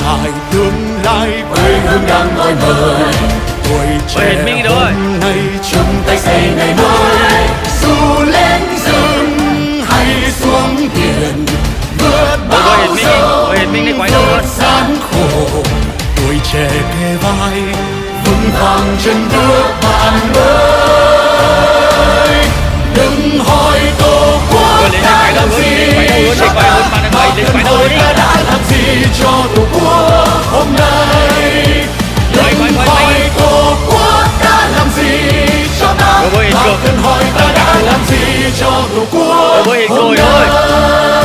lại tương lai quê hương đang gọi mời. Tuổi trẻ hôm nay chung tay xây ngày mới, dù lên rừng hay xuống biển, vượt bao giờ vượt gian khổ. Tuổi trẻ kề vai vững vàng chân bước bạn ơi. Đừng hỏi tổ quốc đã làm gì cho ta, mà đừng hỏi ta đã làm gì cho tổ quốc hôm nay. Đừng hỏi tổ quốc đã làm gì cho ta, mà đừng hỏi ta đã làm gì cho tổ quốc hôm nay.